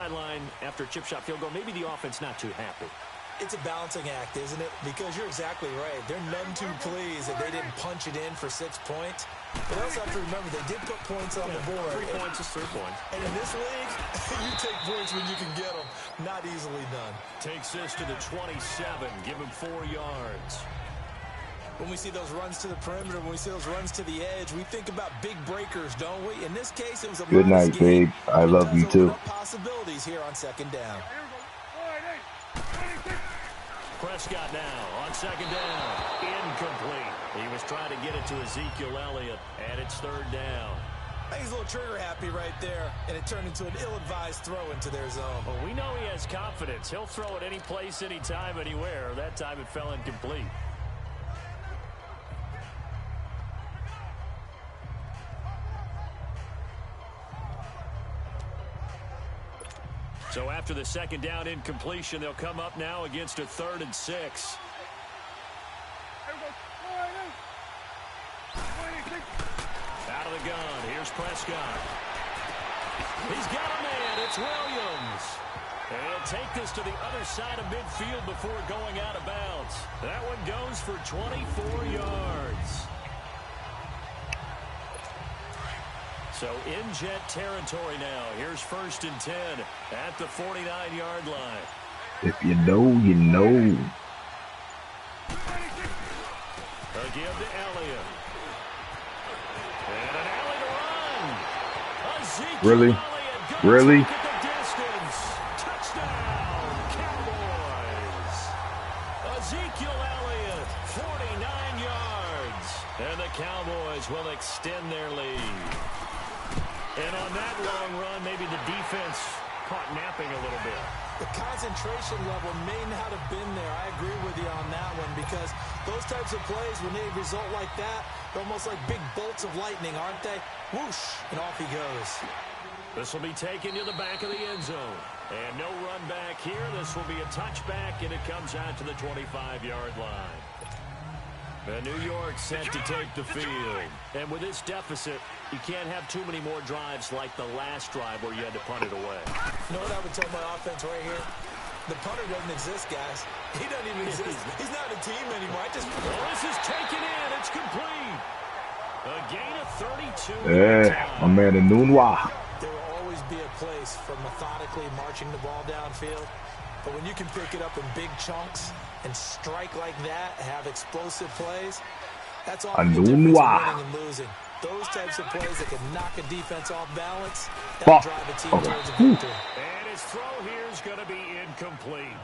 sideline after a chip shot field goal. Maybe the offense not too happy. It's a balancing act, isn't it? Because you're exactly right. They're none too pleased that they didn't punch it in for 6 points. But also have to remember, they did put points on the board. 3 points is 3 points. And in this league, you take points when you can get them. Not easily done. Takes this to the 27. Give him 4 yards. When we see those runs to the perimeter, when we see those runs to the edge, we think about big breakers, don't we? In this case, it was a good night, babe. I love you too. Possibilities here on second down. Prescott now on second down. Incomplete. He was trying to get it to Ezekiel Elliott, and it's third down. I think he's a little trigger happy right there, and it turned into an ill-advised throw into their zone. Well, we know he has confidence. He'll throw it any place, anytime, anywhere. That time it fell incomplete. So after the second down incompletion, they'll come up now against a 3rd and 6. Out of the gun. Here's Prescott. He's got a man. It's Williams. And he'll take this to the other side of midfield before going out of bounds. That one goes for 24 yards. So in Jet territory now. Here's 1st and 10 at the 49-yard line. If you know, you know. Again to Elliott. And an alley to run. Ezekiel Really? Elliott goes Really? back at the distance. Touchdown, Cowboys. Ezekiel Elliott, 49 yards. And the Cowboys will extend their lead. And on that long run, maybe the defense caught napping a little bit. The concentration level may not have been there. I agree with you on that one because those types of plays, when they result like that, they're almost like big bolts of lightning, aren't they? Whoosh, and off he goes. This will be taken to the back of the end zone. And no run back here. This will be a touchback, and it comes out to the 25-yard line. And New York set to take the field. And with this deficit, you can't have too many more drives like the last drive where you had to punt it away. You know what I would tell my offense right here? The punter doesn't exist, guys. He doesn't even exist. He's not a team anymore. Well, this is taken in. It's complete. A gain of 32. Yeah, my man, the Nunwa. There will always be a place for methodically marching the ball downfield. But when you can pick it up in big chunks and strike like that, have explosive plays, that's all the difference in winning and losing. Those types of plays that can knock a defense off balance, that'll drive a team towards a victory. And his throw here is going to be incomplete.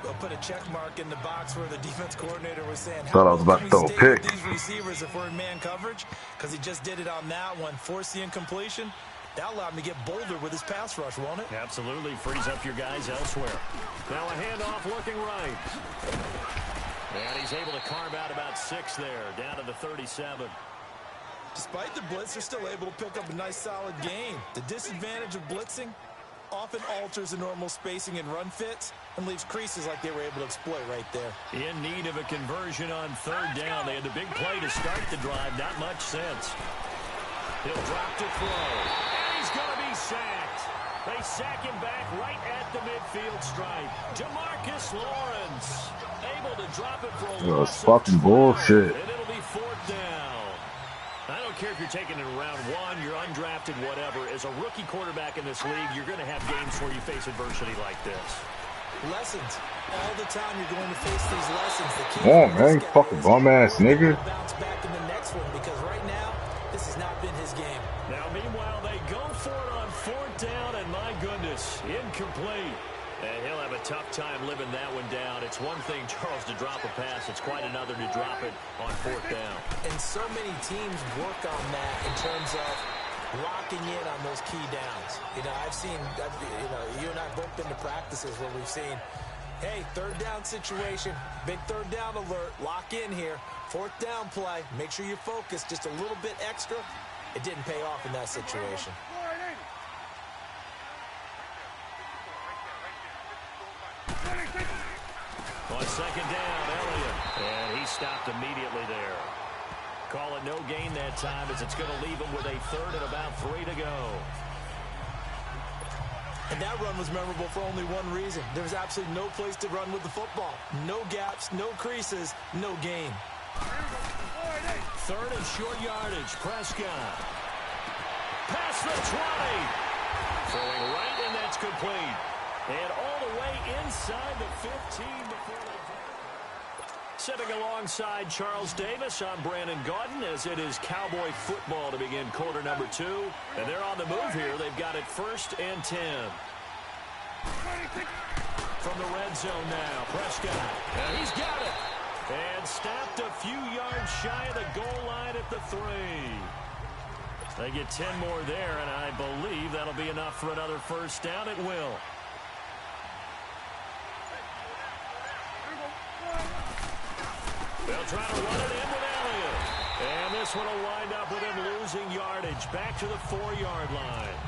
We'll put a check mark in the box where the defense coordinator was saying, thought I was about to throw a pick. These receivers if we're in man coverage, because he just did it on that one, force the incompletion. That'll allow him to get bolder with his pass rush, won't it? Absolutely. Frees up your guys elsewhere. Now a handoff looking right. And he's able to carve out about 6 there, down to the 37. Despite the blitz, they're still able to pick up a nice, solid gain. The disadvantage of blitzing often alters the normal spacing and run fits and leaves creases like they were able to exploit right there. In need of a conversion on 3rd down. They had the big play to start the drive. Not much sense. He'll drop to throw. He's going to be sacked. They sack him back right at the midfield stripe. Demarcus Lawrence able to drop it for a loss. That's fucking bullshit. And it'll be 4th down. I don't care if you're taking it in round 1, you're undrafted, whatever. As a rookie quarterback in this league, you're going to have games where you face adversity like this. Lessons. All the time you're going to face these lessons. The key Come on, man. Fucking bum-ass nigga. Bounce back in the next one because right now, this has not been his game. Now, meanwhile, they go for it on 4th down, and my goodness, incomplete. And he'll have a tough time living that one down. It's one thing, Charles, to drop a pass. It's quite another to drop it on 4th down. And so many teams work on that in terms of locking in on those key downs. You know, you and I both been to practices where we've seen, hey, 3rd down situation, big 3rd down alert, lock in here, 4th down play, make sure you focus just a little bit extra. It didn't pay off in that situation. On 2nd down, Elliott. And he stopped immediately there. Call it no gain that time as it's going to leave him with a 3rd and about 3 to go. And that run was memorable for only one reason. There was absolutely no place to run with the football. No gaps, no creases, no gain. Third and short yardage. Prescott. Past the 20. Throwing right, and that's complete. And all the way inside the 15 before they... Sitting alongside Charles Davis, I'm Brandon Gaudin, as it is Cowboy football to begin quarter number 2. And they're on the move here. They've got it 1st and 10. From the red zone now, Prescott. And he's got it. And stopped a few yards shy of the goal line at the 3. They get 10 more there, and I believe that'll be enough for another first down. It will. They'll try to run it in with Elliott. And this one will wind up with him losing yardage back to the 4-yard line.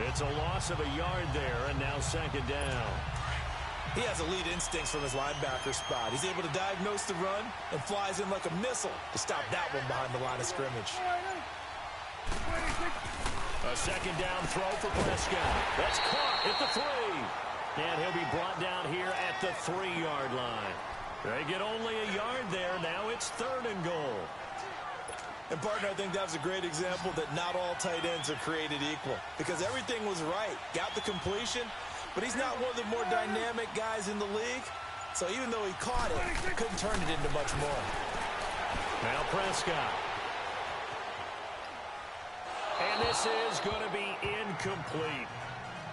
It's a loss of a yard there, and now 2nd down. He has elite instincts from his linebacker spot. He's able to diagnose the run and flies in like a missile to stop that one behind the line of scrimmage. A 2nd down throw for Prescott. That's caught at the 3. And he'll be brought down here at the 3-yard line. They get only a yard there. Now it's 3rd and goal. And, partner, I think that was a great example that not all tight ends are created equal, because everything was right. Got the completion, but he's not one of the more dynamic guys in the league. So even though he caught it, couldn't turn it into much more. Now Prescott. And this is going to be incomplete.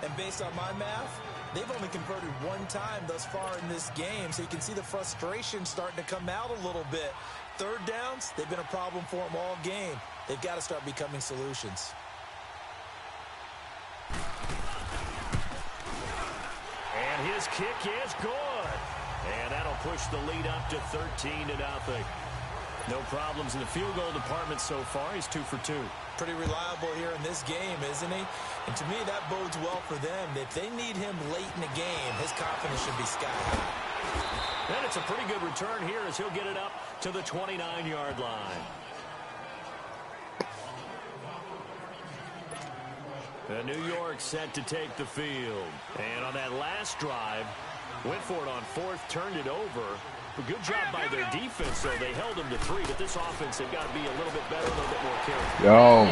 And based on my math, they've only converted one time thus far in this game, so you can see the frustration starting to come out a little bit. 3rd downs, they've been a problem for them all game. They've got to start becoming solutions. And his kick is good. And that'll push the lead up to 13-0. No problems in the field goal department so far. He's 2 for 2. Pretty reliable here in this game, isn't he? And to me, that bodes well for them. If they need him late in the game, his confidence should be sky high. And it's a pretty good return here as he'll get it up to the 29-yard line. And New York set to take the field. And on that last drive, went for it on 4th, turned it over. A good job by their defense, though. They held them to 3, but this offense, they've got to be a little bit better, a little bit more careful. Yo.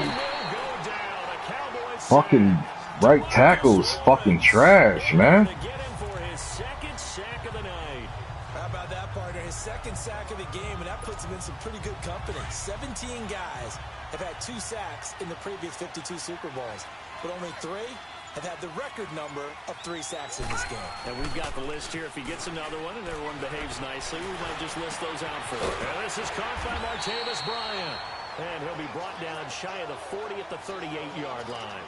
Fucking right tackle's fucking trash, man. Get him for his 2nd sack of the night. How about that, partner? His 2nd sack of the game, and that puts him in some pretty good company. 17 guys have had 2 sacks in the previous 52 Super Bowls, but only 3 have had the record number of 3 sacks in this game. And we've got the list here. If he gets another one and everyone behaves nicely, we might just list those out for him. And this is caught by Martavis Bryant. And he'll be brought down shy of the 40 at the 38-yard line.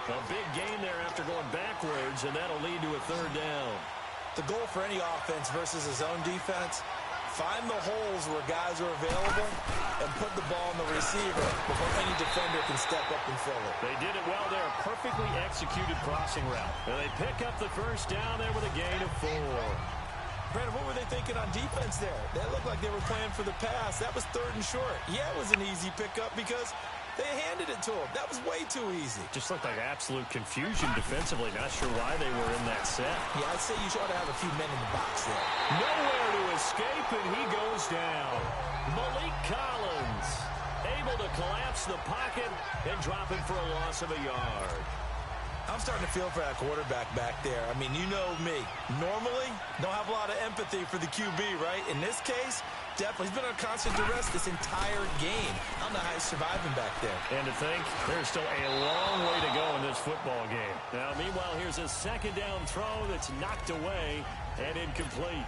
A big gain there after going backwards, and that'll lead to a 3rd down. The goal for any offense versus his own defense, find the holes where guys are available and put the ball in the receiver before any defender can step up and fill it. They did it well there. A perfectly executed crossing route. And they pick up the 1st down there with a gain of 4. Brandon, what were they thinking on defense there? That looked like they were playing for the pass. That was 3rd and short. Yeah, it was an easy pickup because they handed it to him. That was way too easy. Just looked like absolute confusion defensively. Not sure why they were in that set. Yeah, I'd say you ought to have a few men in the box there. Nowhere to escape, and he goes down. Malik Collins able to collapse the pocket and drop him for a loss of a yard. I'm starting to feel for that quarterback back there. I mean, you know me. Normally, don't have a lot of empathy for the QB, right? In this case, definitely. He's been on constant duress this entire game. I don't know how he's surviving back there. And to think, there's still a long way to go in this football game. Now, meanwhile, here's a 2nd down throw that's knocked away and incomplete.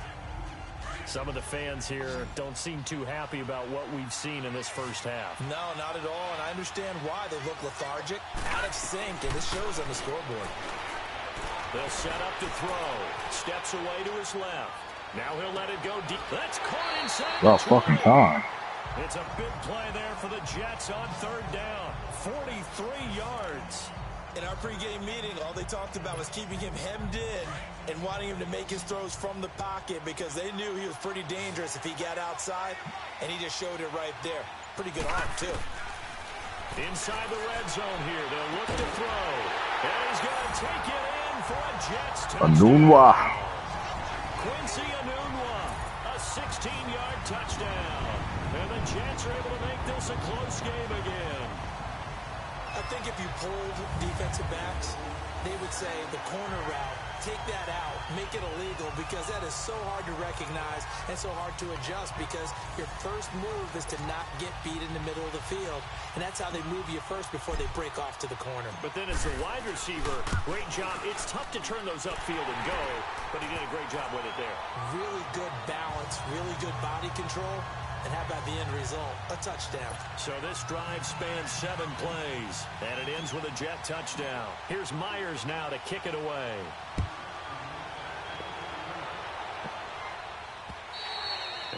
Some of the fans here don't seem too happy about what we've seen in this 1st half. No, not at all, and I understand why. They look lethargic, out of sync, and this shows on the scoreboard. They'll set up to throw. Steps away to his left. Now he'll let it go deep. That's caught inside. About fucking time. It's a big play there for the Jets on 3rd down. 43 yards. In our pregame meeting, all they talked about was keeping him hemmed in and wanting him to make his throws from the pocket because they knew he was pretty dangerous if he got outside, and he just showed it right there. Pretty good arm, too. Inside the red zone here, they'll look to throw. And he's going to take it in for a Jets touchdown. Enunwa. Quincy Enunwa, a 16-yard touchdown. And the Jets are able to make this a close game again. I think if you polled defensive backs, they would say the corner route, take that out, make it illegal, because that is so hard to recognize and so hard to adjust, because your first move is to not get beat in the middle of the field, and that's how they move you first before they break off to the corner. But then as the wide receiver, great job. It's tough to turn those upfield and go, but he did a great job with it there. Really good balance, really good body control. And how about the end result? A touchdown. So this drive spans 7 plays, and it ends with a Jet touchdown. Here's Myers now to kick it away.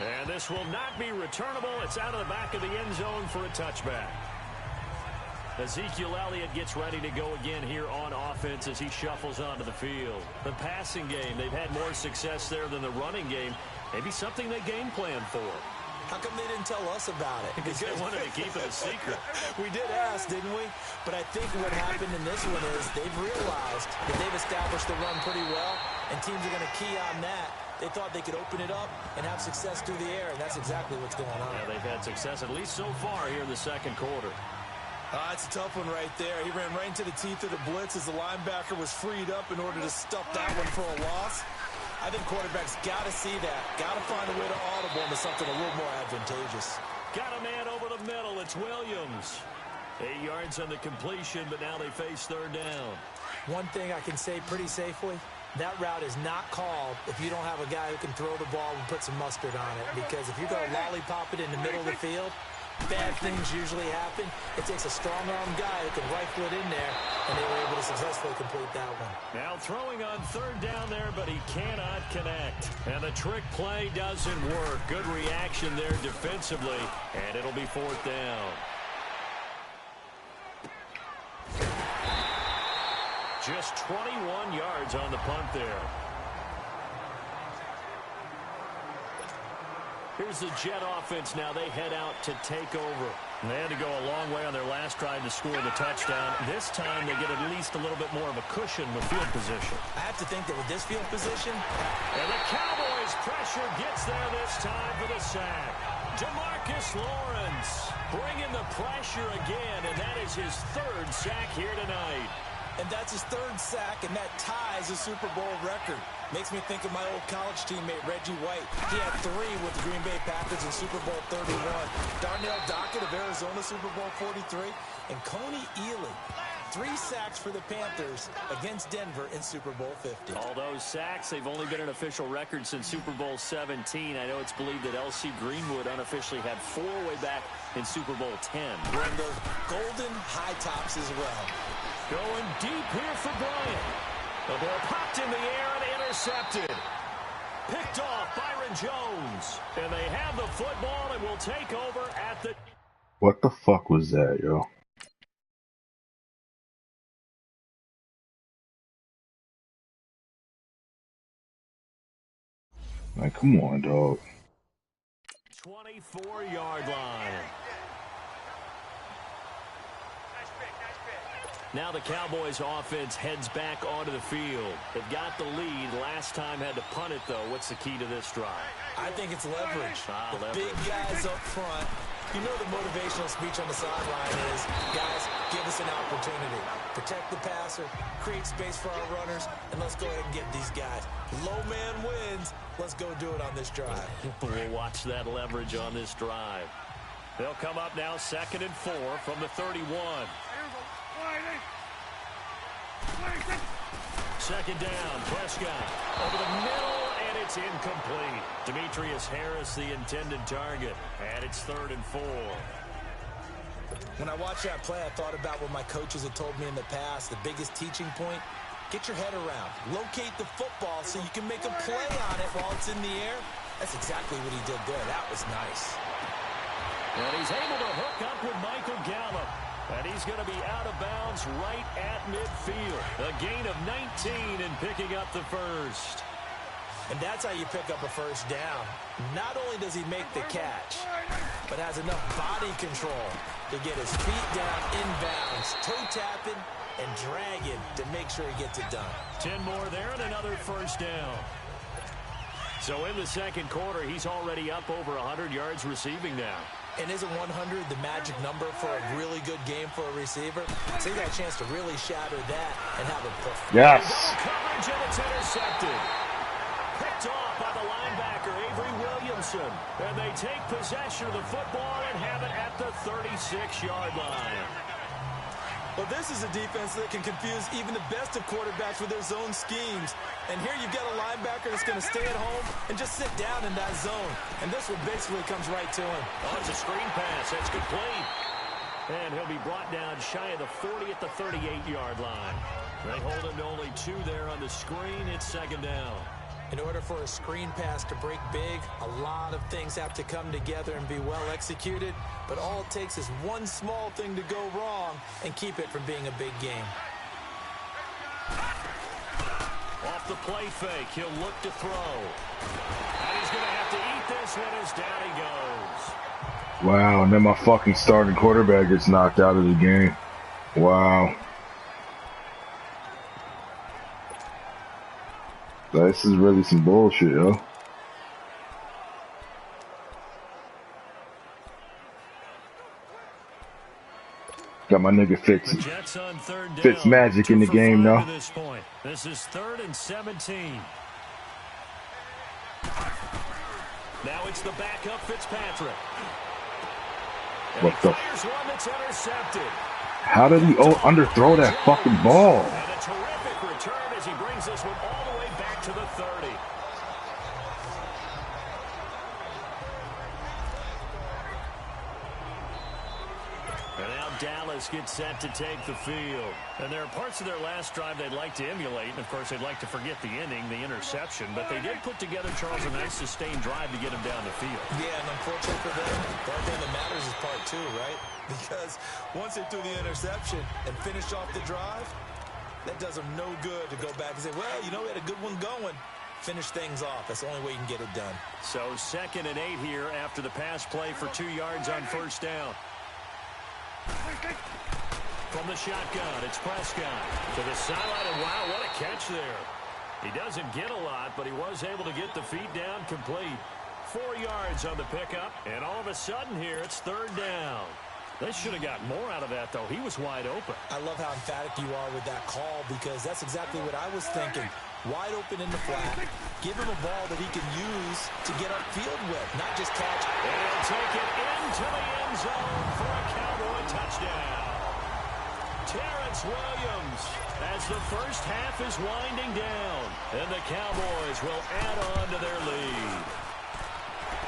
And this will not be returnable. It's out of the back of the end zone for a touchback. Ezekiel Elliott gets ready to go again here on offense as he shuffles onto the field. The passing game, they've had more success there than the running game. Maybe something they game plan for. How come they didn't tell us about it? Because they wanted to keep it a secret. We did ask, didn't we? But I think what happened in this one is they've realized that they've established the run pretty well, and teams are going to key on that. They thought they could open it up and have success through the air, and that's exactly what's going on. Yeah, they've had success, at least so far here in the second quarter. It's a tough one right there. He ran right into the teeth of the blitz as the linebacker was freed up in order to stuff that one for a loss. I think quarterbacks got to see that. Got to find a way to audible into something a little more advantageous. Got a man over the middle. It's Williams. 8 yards on the completion, but now they face third down. One thing I can say pretty safely, that route is not called if you don't have a guy who can throw the ball and put some mustard on it. Because if you're going to lollipop it in the middle of the field, bad things usually happen. It takes a strong-arm guy who can rifle it in there, and they were able to successfully complete that one. Now throwing on third down there, but he cannot connect. And the trick play doesn't work. Good reaction there defensively, and it'll be fourth down. Just 21 yards on the punt there. Here's the Jet offense now. They head out to take over. And they had to go a long way on their last drive to score the touchdown. This time they get at least a little bit more of a cushion with field position. I have to think that with this field position. And the Cowboys pressure gets there this time for the sack. DeMarcus Lawrence bringing the pressure again, and that is his third sack here tonight. And that's his third sack, and that ties a Super Bowl record. Makes me think of my old college teammate, Reggie White. He had 3 with the Green Bay Packers in Super Bowl 31. Darnell Dockett of Arizona, Super Bowl 43. And Coney Ealy, 3 sacks for the Panthers against Denver in Super Bowl 50. All those sacks, they've only been an official record since Super Bowl 17. I know it's believed that L.C. Greenwood unofficially had 4 way back in Super Bowl 10. Wearing those golden high tops as well. Going deep here for Bryant. The ball popped in the air and intercepted. Picked off Byron Jones. And they have the football and will take over at the... What the fuck was that, yo? Like, come on, dog. 24-yard line. Now the Cowboys offense heads back onto the field. They've got the lead. Last time had to punt it, though. What's the key to this drive? I think it's leverage. Leverage. Big guys up front. You know the motivational speech on the sideline is, guys, give us an opportunity. Protect the passer, create space for our runners, and let's go ahead and get these guys. Low man wins. Let's go do it on this drive. We'll watch that leverage on this drive. They'll come up now 2nd and 4 from the 31. Second down, Prescott over the middle, and it's incomplete. Demetrius Harris, the intended target, and it's 3rd and 4. When I watched that play, I thought about what my coaches had told me in the past. The biggest teaching point, get your head around. Locate the football so you can make a play on it while it's in the air. That's exactly what he did there. That was nice. And he's able to hook up with Michael Gallup. And he's going to be out of bounds right at midfield. A gain of 19 and picking up the first. And that's how you pick up a first down. Not only does he make the catch, but has enough body control to get his feet down inbounds, toe tapping and dragging to make sure he gets it done. 10 more there and another first down. So in the second quarter, he's already up over 100 yards receiving now. And isn't 100 the magic number for a really good game for a receiver? So he got a chance to really shatter that and have a performance. Yes. Coverage, and it's intercepted. Picked off by the linebacker, Avery Williamson. And they take possession of the football and have it at the 36-yard line. Well, this is a defense that can confuse even the best of quarterbacks with their zone schemes. And here you've got a linebacker that's going to stay at home and just sit down in that zone. And this one basically comes right to him. Oh, it's a screen pass. That's complete. And he'll be brought down shy of the 40 at the 38-yard line. They hold him to only 2 there on the screen. It's second down. In order for a screen pass to break big, a lot of things have to come together and be well executed. But all it takes is one small thing to go wrong and keep it from being a big game. Off the play fake, he'll look to throw. And he's going to have to eat this one as down he goes. Wow, and then my fucking starting quarterback gets knocked out of the game. Wow. This is really some bullshit, yo. Got my nigga Fitz Magic in the game now. This is 3rd and 17. Now it's the backup Fitzpatrick. What the? One that's intercepted. How did he underthrow that fucking ball? And a terrific return as he brings this one all the way back to the 30. And now Dallas gets set to take the field. And there are parts of their last drive they'd like to emulate. And, of course, they'd like to forget the ending, the interception. But they did put together, Charles, a nice sustained drive to get him down the field. Yeah, and unfortunately for them, the only thing that matters is part 2, right? Because once they threw the interception and finished off the drive, that does them no good to go back and say, well, you know, we had a good one going. Finish things off. That's the only way you can get it done. So 2nd and 8 here after the pass play for 2 yards on first down. From the shotgun, it's Prescott to the sideline, and wow, what a catch there. He doesn't get a lot, but he was able to get the feet down complete. 4 yards on the pickup, and all of a sudden here, it's 3rd down. They should have got more out of that, though. He was wide open. I love how emphatic you are with that call because that's exactly what I was thinking. Wide open in the flat. Give him a ball that he can use to get upfield with, not just catch. And he'll take it into the end zone for a Cowboy touchdown. Terrence Williams as the first half is winding down. And the Cowboys will add on to their lead.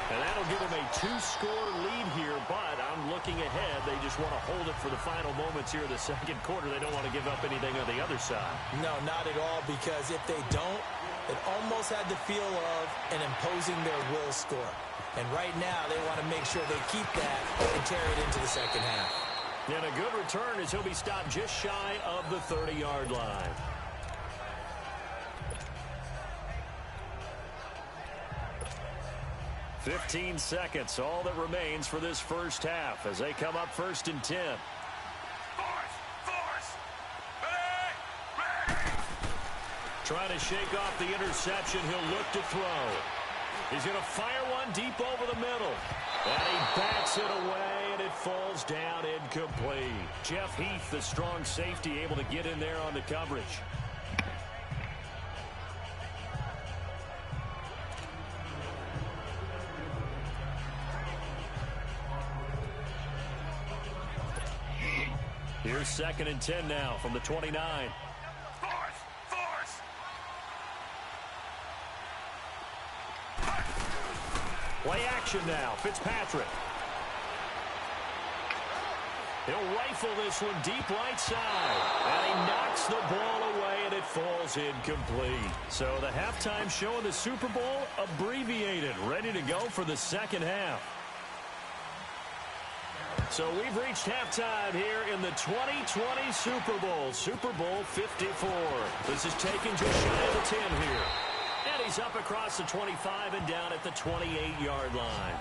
And that'll give them a 2-score lead here, but I'm looking ahead. They just want to hold it for the final moments here in the second quarter. They don't want to give up anything on the other side. No, not at all, because if they don't, it almost had the feel of an imposing their will score. And right now, they want to make sure they keep that and carry it into the second half. And a good return as he'll be stopped just shy of the 30-yard line. "15 seconds, all that remains for this first half as they come up 1st and 10. Trying to shake off the interception. He'll look to throw. He's going to fire one deep over the middle. And he backs it away, and it falls down incomplete. Jeff Heath, the strong safety, able to get in there on the coverage. Here's 2nd and 10 now from the 29. Play action now. Fitzpatrick. He'll rifle this one deep right side. And he knocks the ball away, and it falls incomplete. So the halftime show of the Super Bowl abbreviated, ready to go for the second half. So we've reached halftime here in the 2020 Super Bowl, Super Bowl 54. This is taken just shy of the 10 here. And he's up across the 25 and down at the 28-yard line.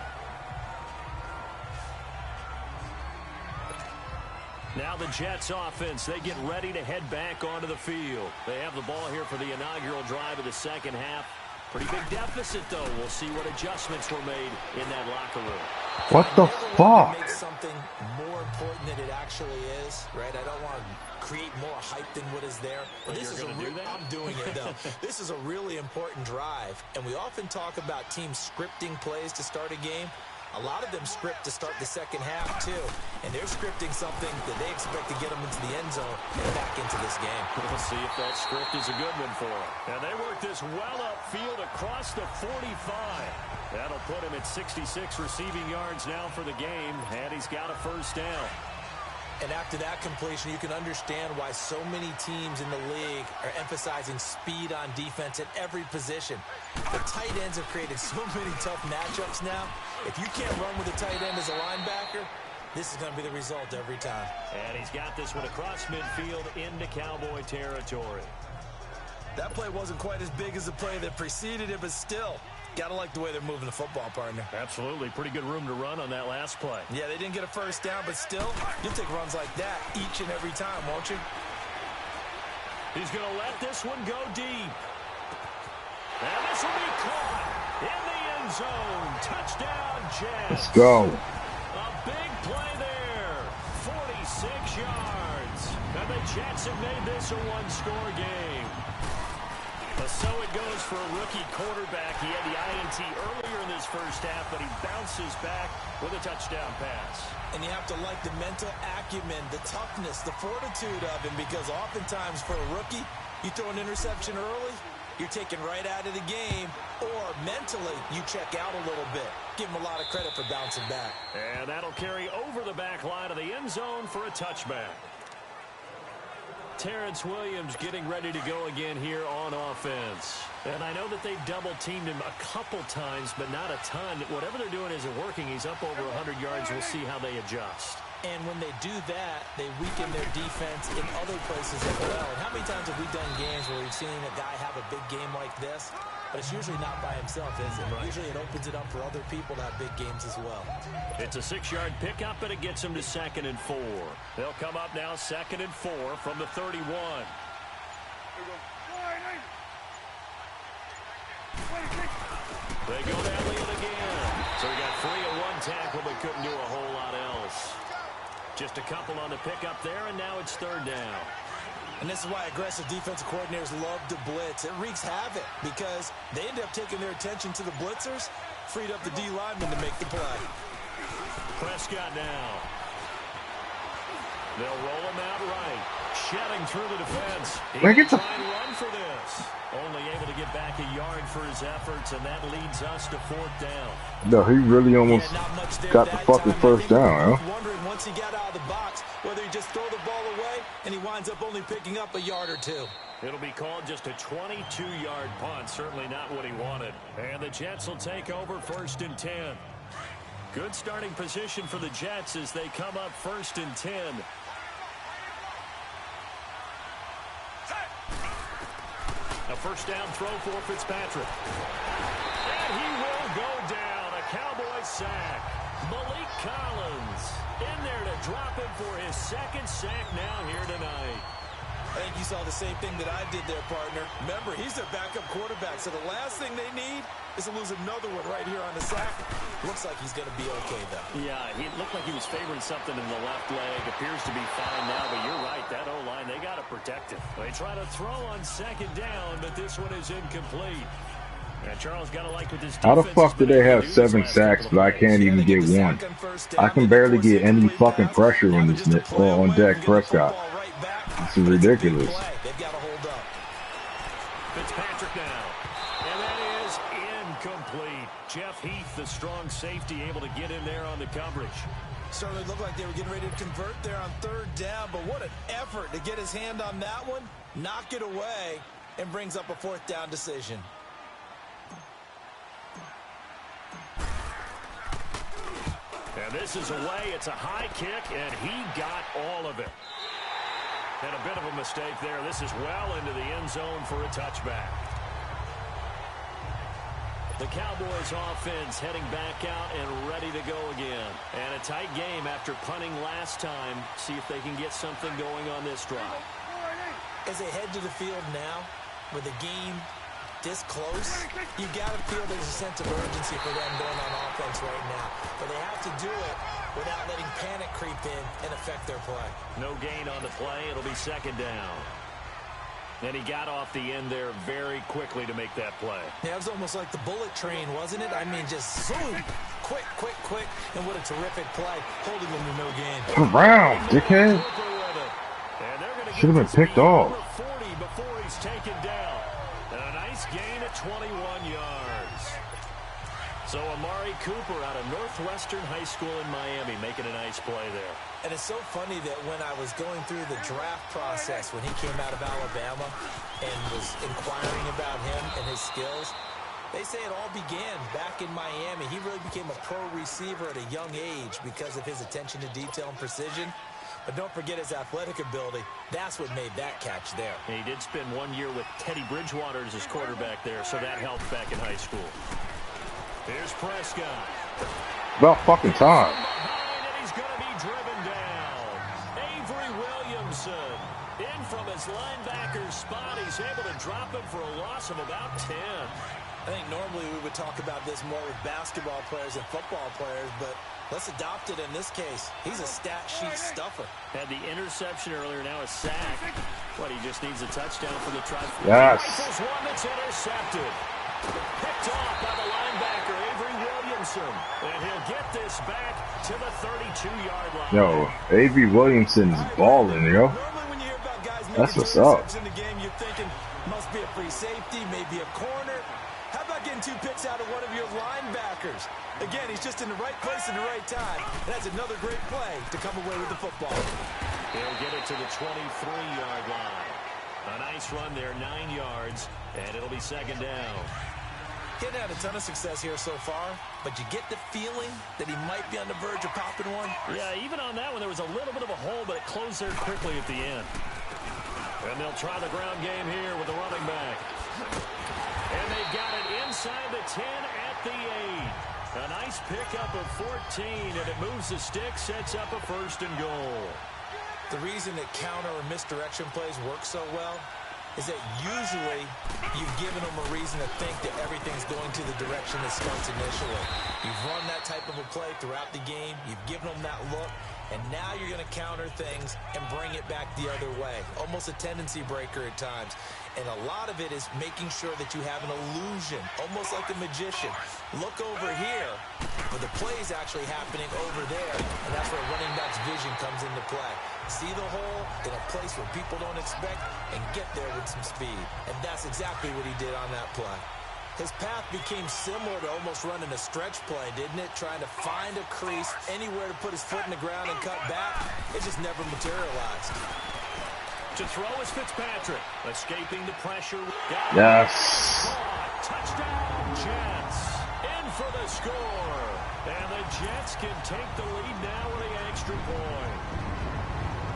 Now the Jets offense, they get ready to head back onto the field. They have the ball here for the inaugural drive of the second half. Pretty big deficit, though. We'll see what adjustments were made in that locker room. What the fuck? Make something more important than it actually is, right? I don't want to create more hype than what is there. But this is I'm doing it, though. This is a really important drive, and we often talk about teams scripting plays to start a game. A lot of them script to start the second half, too. And they're scripting something that they expect to get them into the end zone and back into this game. We'll see if that script is a good one for them. And they work this well upfield across the 45. That'll put him at 66 receiving yards now for the game, and he's got a first down. And after that completion, you can understand why so many teams in the league are emphasizing speed on defense at every position. The tight ends have created so many tough matchups now. If you can't run with a tight end as a linebacker, this is going to be the result every time. And he's got this one across midfield into Cowboy territory. That play wasn't quite as big as the play that preceded it, but still, got to like the way they're moving the football, partner. Absolutely. Pretty good room to run on that last play. Yeah, they didn't get a first down, but still, you'll take runs like that each and every time, won't you? He's going to let this one go deep. And this will be caught in the end zone. Touchdown, Jets. Let's go. A big play there. 46 yards. And the Jets have made this a one-score game. So it goes for a rookie quarterback. He had the INT earlier in this first half, but he bounces back with a touchdown pass. And you have to like the mental acumen, the toughness, the fortitude of him, because oftentimes for a rookie, you throw an interception early, you're taken right out of the game, or mentally you check out a little bit. Give him a lot of credit for bouncing back. And that'll carry over the back line of the end zone for a touchback. Terrence Williams getting ready to go again here on offense. And I know that they've double-teamed him a couple times, but not a ton. Whatever they're doing isn't working. He's up over 100 yards. We'll see how they adjust. And when they do that, they weaken their defense in other places as well. And how many times have we done games where we've seen a guy have a big game like this? But it's usually not by himself, is it? Right. Usually it opens it up for other people to have big games as well. It's a 6-yard pickup, and it gets them to 2nd and 4. They'll come up now 2nd and 4 from the 31. They go down Leon again. So he got 3 on one tackle, but couldn't do a whole lot else. Just a couple on the pickup there, and now it's 3rd down. And this is why aggressive defensive coordinators love to blitz. It wreaks havoc because they end up taking their attention to the blitzers, freed up the D lineman to make the play. Prescott now. They'll roll him out right. Shedding through the defense. He will try and run for this. Only able to get back a yard for his efforts, and that leads us to 4th down. No, he really almost got the fucking first down, huh? Wondering once he got out of the box whether he just throw the ball away and he winds up only picking up a yard or 2. It'll be called just a 22-yard punt. Certainly not what he wanted. And the Jets will take over 1st and 10. Good starting position for the Jets as they come up 1st and 10. A first down throw for Fitzpatrick. And he will go down. A Cowboy sack. Malik Collins in there to drop him for his 2nd sack now here tonight. I think you saw the same thing that I did there, partner. Remember, he's their backup quarterback, so the last thing they need is to lose another one right here on the sack. Looks like he's going to be okay, though. Yeah, he looked like he was favoring something in the left leg. Appears to be fine now, but you're right. That O-line, they got to protect him. They try to throw on 2nd down, but this one is incomplete. And Charles got to like with this. How the fuck do they have 7 sacks, but I can't even get 1? I can barely get any fucking pressure on this on Dak Prescott. This is ridiculous. They've got to hold up. Fitzpatrick now. And that is incomplete. Jeff Heath, the strong safety, able to get in there on the coverage. Certainly looked like they were getting ready to convert there on 3rd down, but what an effort to get his hand on that one, knock it away, and brings up a 4th down decision. And this is away. It's a high kick, and he got all of it. And a bit of a mistake there. This is well into the end zone for a touchback. The Cowboys offense heading back out and ready to go again. And a tight game after punting last time. See if they can get something going on this drive. As they head to the field now, with the game this close, you got to feel there's a sense of urgency for them going on offense right now. But they have to do it without letting panic creep in and affect their play. No gain on the play. It'll be second down. And he got off the end there very quickly to make that play. Yeah, it was almost like the bullet train, wasn't it? I mean, just zoom, quick, and what a terrific play, holding them to no gain. Turn around, dickhead. Should have been picked off. 40 before he's taken down. A nice gain at 21 yards. So Amari Cooper out of Northwestern High School in Miami making a nice play there. And it's so funny that when I was going through the draft process when he came out of Alabama and was inquiring about him and his skills, they say it all began back in Miami. He really became a pro receiver at a young age because of his attention to detail and precision. But don't forget his athletic ability. That's what made that catch there. He did spend 1 year with Teddy Bridgewater as his quarterback there, so that helped back in high school. Here's Prescott. About fucking time. Behind, and he's going to be driven down. Avery Williamson in from his linebacker spot. He's able to drop him for a loss of about 10. I think normally we would talk about this more with basketball players and football players, but let's adopt it in this case. He's a stat sheet stuffer. Had the interception earlier, now a sack. What, he just needs a touchdown for the try. Yes. This one that's intercepted. Picked off by the linebacker, Avery Williamson. And he'll get this back to the 32-yard line. Yo, Avery Williamson's balling, yo. Normally when you hear about guys That's making what's up. in the game, you're thinking, must be a free safety, maybe a corner. How about getting 2 picks out of one of your linebackers? Again, he's just in the right place at the right time. And that's another great play to come away with the football. He'll get it to the 23-yard line. A nice run there, 9 yards, and it'll be second down. Getting had a ton of success here so far, but you get the feeling that he might be on the verge of popping one. Yeah, even on that one, there was a little bit of a hole, but it closed there quickly at the end. And they'll try the ground game here with the running back. And they've got it inside the 10 at the 8. A nice pickup of 14, and it moves the stick, sets up a first and goal. The reason that counter or misdirection plays work so well is that usually you've given them a reason to think that everything's going to the direction it starts initially. You've run that type of a play throughout the game. You've given them that look. And now you're going to counter things and bring it back the other way. Almost a tendency breaker at times. And a lot of it is making sure that you have an illusion, almost like a magician. Look over here, but the play is actually happening over there. And that's where running back's vision comes into play. See the hole in a place where people don't expect and get there with some speed. And that's exactly what he did on that play. His path became similar to almost running a stretch play, didn't it? Trying to find a crease, anywhere to put his foot in the ground and cut back. It just never materialized. To throw is Fitzpatrick, escaping the pressure. Yes. Touchdown, Jets. In for the score. And the Jets can take the lead now with the extra point.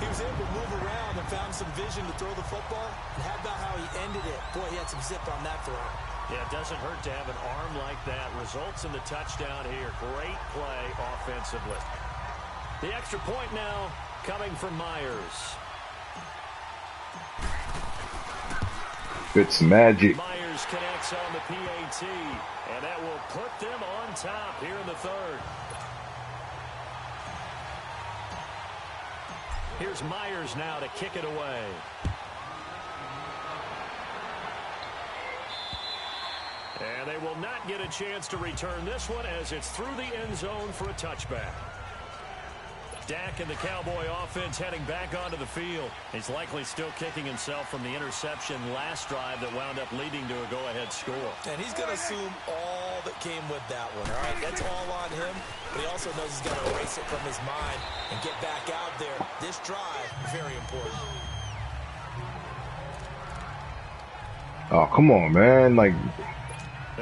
He was able to move around and found some vision to throw the football. And how about how he ended it? Boy, he had some zip on that throw. Yeah, it doesn't hurt to have an arm like that. Results in the touchdown here. Great play offensively. The extra point now coming from Myers. It's magic. Myers connects on the PAT, and that will put them on top here in the third. Here's Myers now to kick it away. And they will not get a chance to return this one as it's through the end zone for a touchback. Dak and the Cowboy offense heading back onto the field. He's likely still kicking himself from the interception last drive that wound up leading to a go-ahead score. And he's going to assume all that came with that one, all right? That's all on him, but he also knows he's got to erase it from his mind and get back out there. This drive, very important. Oh, come on, man. Like,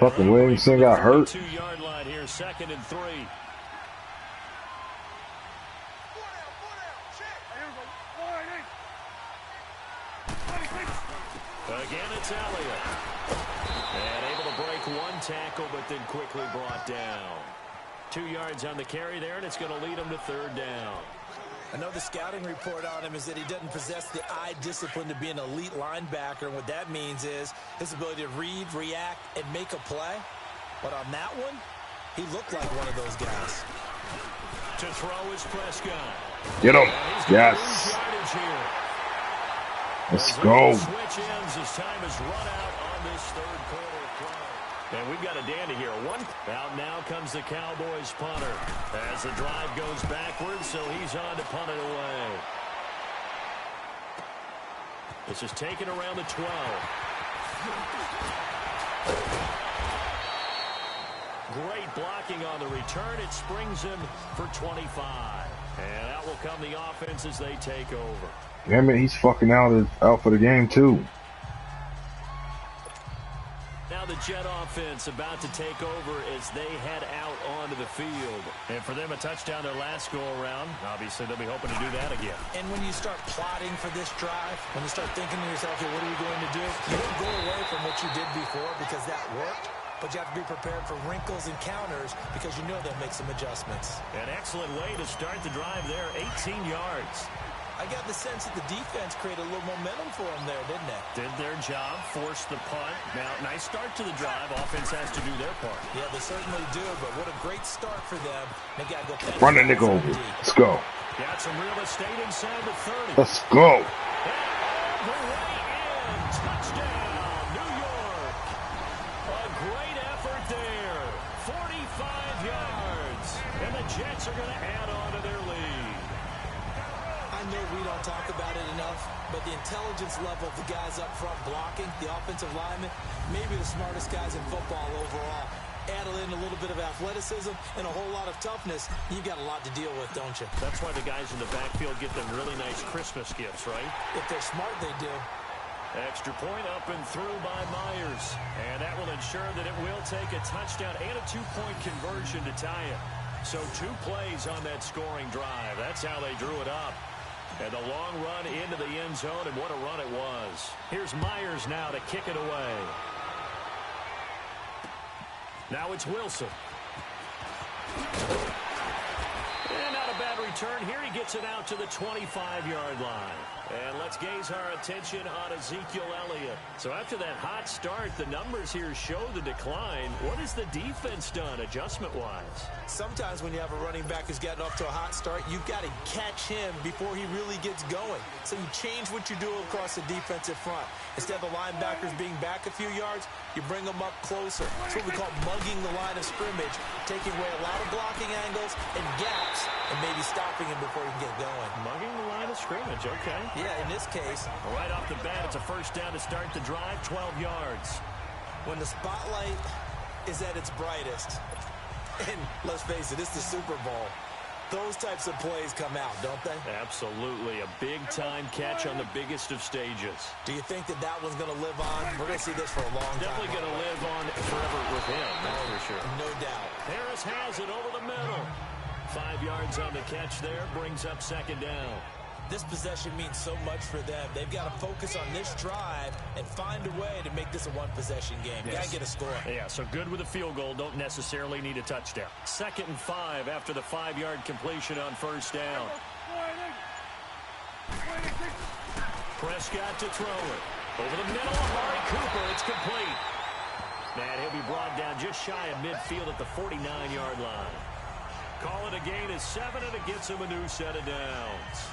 fucking Williamson got hurt. 2-yard line here, 2nd and 3. Again, it's Elliott. And able to break one tackle, but then quickly brought down. 2 yards on the carry there, and it's going to lead him to third down. I know the scouting report on him is that he doesn't possess the eye discipline to be an elite linebacker. And what that means is his ability to read, react, and make a play. But on that one, he looked like one of those guys. To throw is Prescott. Get him. Yes. Let's go. Switch ends as time is run out on this third quarter play. And we've got a dandy here. Out now comes the Cowboys punter as the drive goes backwards, so he's on to punt it away. This is taken around the 12. Great blocking on the return. It springs him for 25. And out will come the offense as they take over. Damn it, he's fucking out for the game, too. Now the Jet offense about to take over as they head out onto the field. And for them, a touchdown their last go-around. Obviously, they'll be hoping to do that again. And when you start plotting for this drive, when you start thinking to yourself, okay, what are we going to do? You don't go away from what you did before because that worked. But you have to be prepared for wrinkles and counters because you know they'll make some adjustments. An excellent way to start the drive there, 18 yards. I got the sense that the defense created a little momentum for them there, didn't it? Did their job, forced the punt. Now, nice start to the drive. Offense has to do their part. Yeah, they certainly do, but what a great start for them. They got to go. Run the nigga over. Let's go. Got some real estate inside the 30. Let's go. And all the way in. Touchdown, New York. A great effort there. 45 yards. And the Jets are going to add on to their lead. I know we don't talk about it enough, but the intelligence level of the guys up front blocking, the offensive linemen, maybe the smartest guys in football overall. Add in a little bit of athleticism and a whole lot of toughness, you've got a lot to deal with, don't you? That's why the guys in the backfield get them really nice Christmas gifts, right? If they're smart, they do. Extra point up and through by Myers. And that will ensure that it will take a touchdown and a two-point conversion to tie it. So 2 plays on that scoring drive. That's how they drew it up. And the long run into the end zone, and what a run it was. Here's Myers now to kick it away. Now it's Wilson. And not a bad return. Here he gets it out to the 25-yard line. And let's gaze our attention on Ezekiel Elliott. So after that hot start, the numbers here show the decline. What has the defense done adjustment-wise? Sometimes when you have a running back who's gotten off to a hot start, you've got to catch him before he really gets going. So you change what you do across the defensive front. Instead of the linebackers being back a few yards, you bring them up closer. It's what we call mugging the line of scrimmage, taking away a lot of blocking angles and gaps, and maybe stopping him before he can get going. Mugging the line of scrimmage, okay. Yeah, in this case. Right off the bat, it's a first down to start the drive, 12 yards. When the spotlight is at its brightest, and let's face it, it's the Super Bowl, those types of plays come out, don't they? Absolutely. A big-time catch on the biggest of stages. Do you think that that one's going to live on? We're going to see this for a long time. Definitely going to live on forever with him, that's for sure. No doubt. Harris has it over the middle. 5 yards on the catch there, brings up second down. This possession means so much for them. They've got to focus on this drive and find a way to make this a one-possession game. Yes. Got to get a score. Yeah, so good with a field goal. Don't necessarily need a touchdown. 2nd and 5 after the 5-yard completion on first down. Prescott to throw it. Over the middle, Amari Cooper. It's complete. And he'll be brought down just shy of midfield at the 49-yard line. Call it a gain of 7, and it gets him a new set of downs.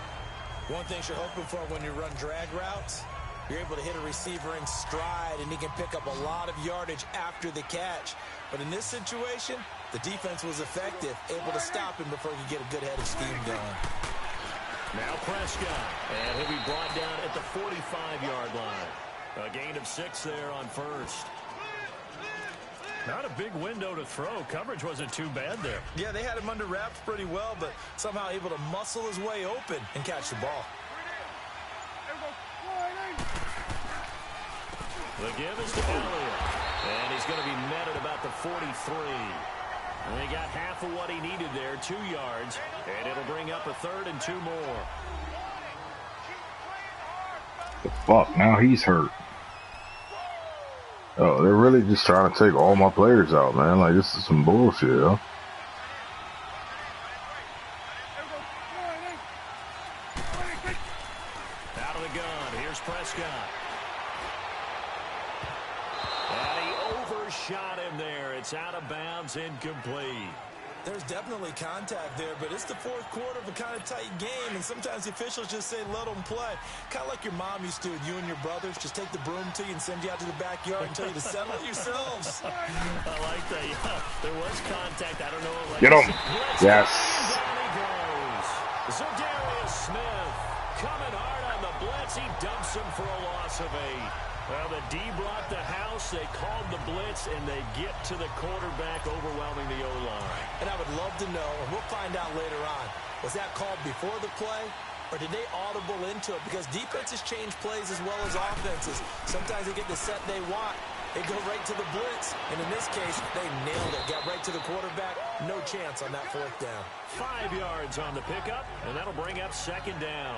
One thing you're hoping for when you run drag routes, you're able to hit a receiver in stride, and he can pick up a lot of yardage after the catch. But in this situation, the defense was effective, able to stop him before he could get a good head of steam going. Now Prescott, and he'll be brought down at the 45-yard line. A gain of 6 there on first. Not a big window to throw. Coverage wasn't too bad there. Yeah, they had him under wraps pretty well, but somehow able to muscle his way open and catch the ball. The give is to Elliott. And he's going to be met at about the 43. And he got half of what he needed there, 2 yards. And it'll bring up a 3rd and 2 more. The fuck? Now he's hurt. Oh, they're really just trying to take all my players out, man. Like, this is some bullshit, yo. Out of the gun, here's Prescott. And he overshot him there. It's out of bounds, incomplete. There's definitely contact there, but it's the fourth quarter of a kind of tight game, and sometimes the officials just say, let them play. Kind of like your mom used to with you and your brothers. Just take the broom to you and send you out to the backyard and tell you to settle it yourselves. I like that. Yeah, there was contact. I don't know. Like Get him. Yes. Down he goes. Za'Darius Smith coming hard on the blitz. He dumps him for a loss of 8. Well, the D brought the house. They called the blitz, and they get to the quarterback, overwhelming the O-line. And I would love to know, and we'll find out later on, was that called before the play, or did they audible into it? Because defenses change plays as well as offenses. Sometimes they get the set they want. They go right to the blitz, and in this case, they nailed it. Got right to the quarterback. No chance on that fourth down. 5 yards on the pickup, and that'll bring up second down.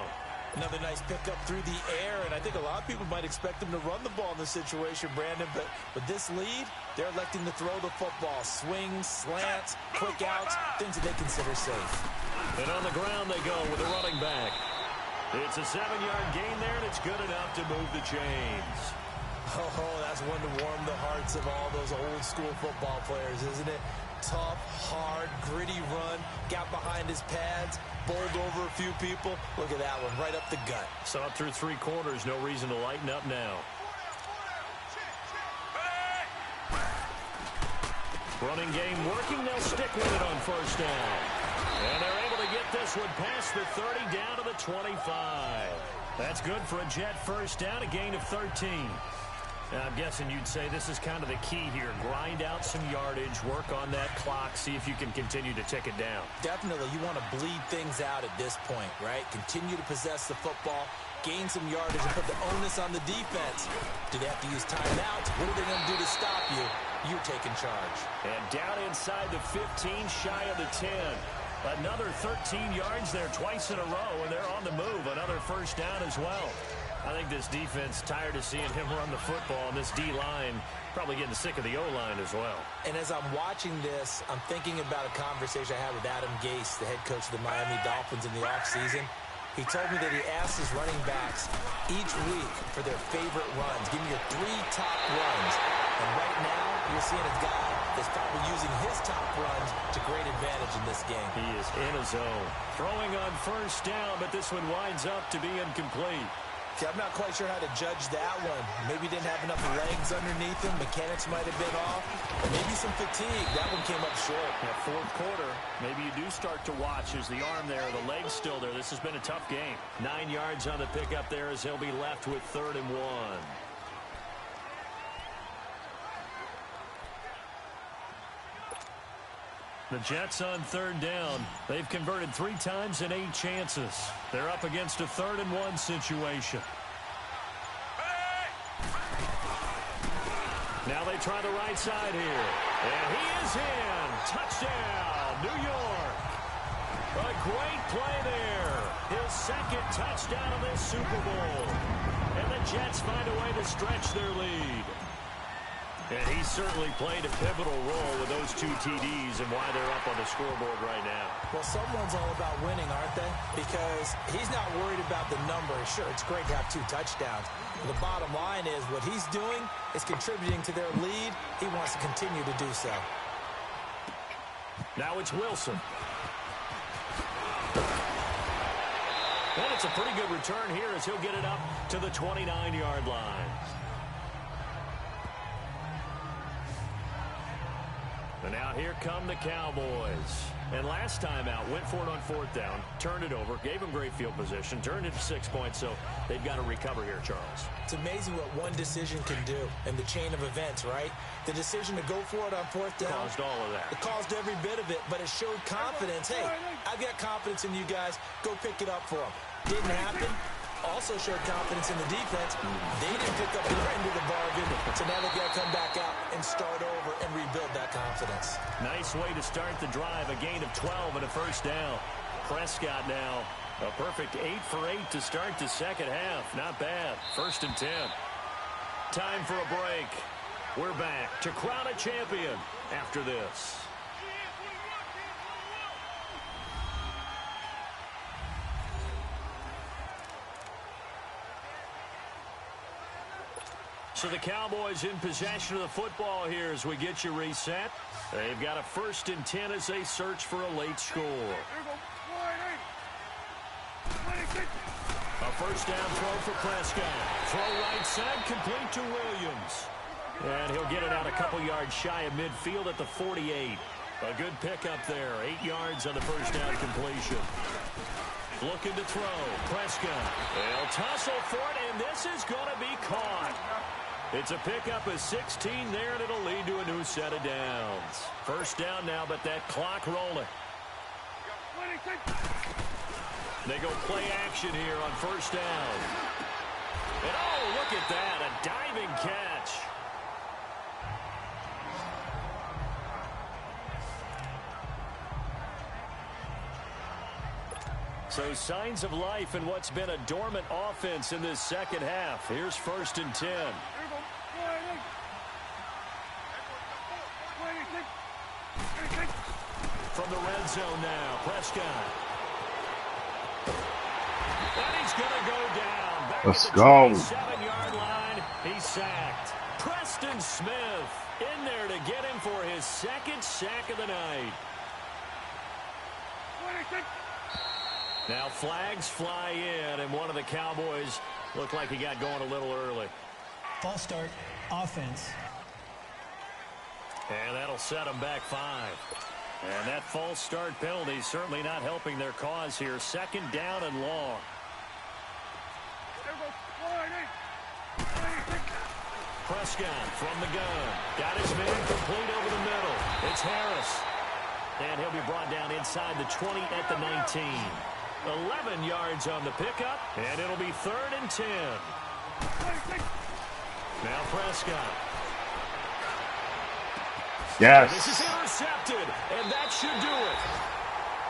Another nice pickup through the air, and I think a lot of people might expect them to run the ball in this situation, Brandon, but with this lead, they're electing to throw the football. Swings, slants, quick outs, things that they consider safe. And on the ground they go with a running back. It's a 7-yard gain there, and it's good enough to move the chains. Oh, that's one to warm the hearts of all those old-school football players, isn't it? Tough, hard, gritty run, got behind his pads, bowled over a few people. Look at that one, right up the gut. Saw it through 3 quarters, no reason to lighten up now. Running game working, they'll stick with it on first down. And they're able to get this one past the 30 down to the 25. That's good for a Jet first down, a gain of 13. Now, I'm guessing you'd say this is kind of the key here. Grind out some yardage, work on that clock, see if you can continue to tick it down. Definitely, you want to bleed things out at this point, right? Continue to possess the football, gain some yardage, and put the onus on the defense. Do they have to use timeouts? What are they going to do to stop you? You're taking charge. And down inside the 15, shy of the 10. Another 13 yards there twice in a row, and they're on the move. Another first down as well. I think this defense tired of seeing him run the football, and this D-line probably getting sick of the O-line as well. And as I'm watching this, I'm thinking about a conversation I had with Adam Gase, the head coach of the Miami Dolphins in the offseason. He told me that he asked his running backs each week for their favorite runs. Give me your 3 top runs. And right now, you're seeing a guy that's probably using his top runs to great advantage in this game. He is in a zone. Throwing on first down, but this one winds up to be incomplete. See, I'm not quite sure how to judge that one. Maybe didn't have enough legs underneath him. Mechanics might have been off. Or maybe some fatigue. That one came up short. That fourth quarter, maybe you do start to watch as the arm there, the leg's still there. This has been a tough game. 9 yards on the pickup there as he'll be left with 3rd and 1. The Jets on 3rd down. They've converted 3 times in 8 chances. They're up against a 3rd and 1 situation. Now they try the right side here. And he is in. Touchdown, New York. A great play there. His 2nd touchdown of this Super Bowl. And the Jets find a way to stretch their lead. And he certainly played a pivotal role with those 2 TDs and why they're up on the scoreboard right now. Well, someone's all about winning, aren't they? Because he's not worried about the number. Sure, it's great to have 2 touchdowns. But the bottom line is what he's doing is contributing to their lead. He wants to continue to do so. Now it's Wilson. And it's a pretty good return here as he'll get it up to the 29-yard line. And now here come the Cowboys. And last time out, went for it on 4th down, turned it over, gave him great field position, turned it to 6 points, so they've got to recover here, Charles. It's amazing what one decision can do in the chain of events, right? The decision to go for it on 4th down. Caused all of that. It caused every bit of it, but it showed confidence. Hey, I've got confidence in you guys. Go pick it up for them. Didn't happen. Also showed confidence in the defense. They didn't pick up their end of the bargain, so now they've got to come back out and start over and rebuild that confidence. Nice way to start the drive, a gain of 12 and a first down. Prescott now, a perfect 8 for 8 to start the second half. Not bad. 1st and 10. Time for a break. We're back to crown a champion after this. So the Cowboys in possession of the football here as we get you reset. They've got a 1st and 10 as they search for a late score. A 1st down throw for Prescott. Throw right side, complete to Williams. And he'll get it out a couple yards shy of midfield at the 48. A good pickup there. 8 yards on the 1st down completion. Looking to throw. Prescott. They'll tussle for it, and this is going to be caught. It's a pickup of 16 there, and it'll lead to a new set of downs. 1st down now, but that clock rolling. They go play action here on 1st down. And oh, look at that, a diving catch. So signs of life in what's been a dormant offense in this second half. Here's 1st and 10. From the red zone now, Prescott. And he's going to go down. Back Let's at the go. 27-yard line. He's sacked. Preston Smith in there to get him for his 2nd sack of the night. Now flags fly in, and one of the Cowboys looked like he got going a little early. False start, offense. And that'll set them back 5. And that false start penalty certainly not helping their cause here. 2nd down and long. Prescott from the gun. Got his man complete over the middle. It's Harris. And he'll be brought down inside the 20 at the 19. 11 yards on the pickup, and it'll be 3rd and 10. Now Prescott. Yes. This is intercepted, and that should do it.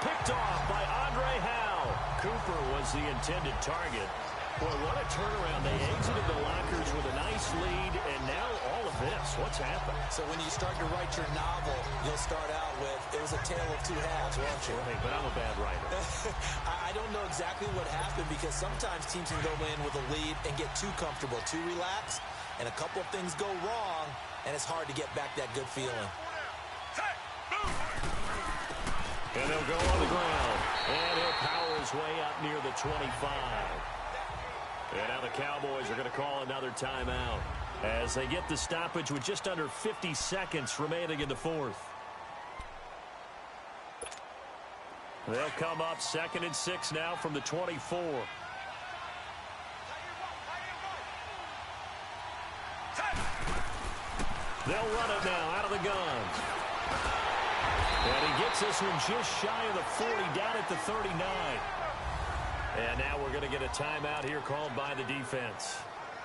Picked off by Andre Howe. Cooper was the intended target. Boy, what a turnaround. They exited the lockers with a nice lead, and now all of this. What's happened? So when you start to write your novel, you'll start out with, it was a tale of two halves, won't you? Hey, but I'm a bad writer. I don't know exactly what happened because sometimes teams can go in with a lead and get too comfortable, too relaxed, and a couple of things go wrong, and it's hard to get back that good feeling. And they'll go on the ground, and he'll power his way up near the 25. And now the Cowboys are going to call another timeout as they get the stoppage with just under 50 seconds remaining in the 4th. They'll come up 2nd and 6 now from the 24. They'll run it now out of the guns. And he gets this one just shy of the 40 down at the 39. And now we're going to get a timeout here called by the defense,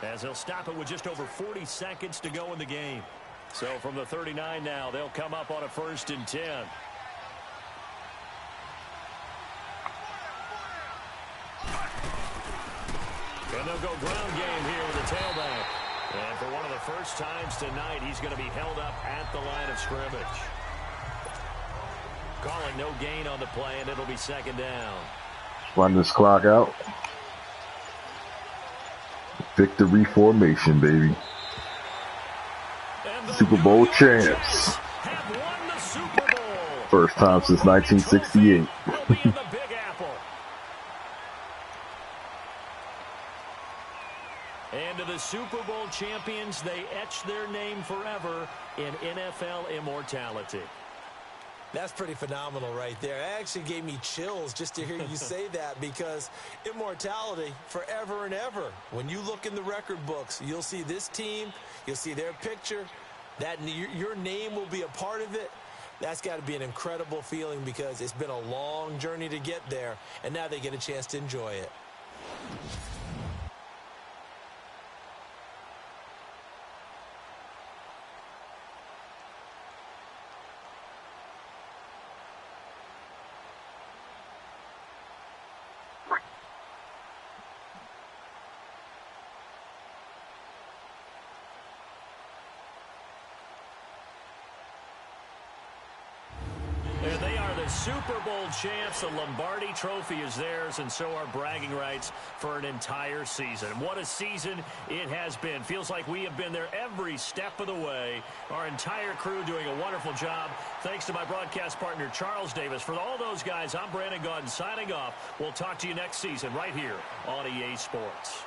as they'll stop it with just over 40 seconds to go in the game. So from the 39 now, they'll come up on a 1st and 10. And they'll go ground game here with the tailback. And for one of the first times tonight, he's going to be held up at the line of scrimmage. Calling no gain on the play, and it'll be 2nd down. Run this clock out. Victory formation, baby. Super Bowl champs. Have won the Super Bowl. First time since 1968. Will be in the Big Apple. And to the Super Bowl champions, they etch their name forever in NFL immortality. That's pretty phenomenal right there. It actually gave me chills just to hear you say that, because immortality forever and ever. When you look in the record books, you'll see this team, you'll see their picture, that your name will be a part of it. That's got to be an incredible feeling, because it's been a long journey to get there, and now they get a chance to enjoy it. Super Bowl champs. The Lombardi Trophy is theirs, and so are bragging rights for an entire season. What a season it has been. Feels like we have been there every step of the way. Our entire crew doing a wonderful job. Thanks to my broadcast partner, Charles Davis. For all those guys, I'm Brandon Gaudin signing off. We'll talk to you next season right here on EA Sports.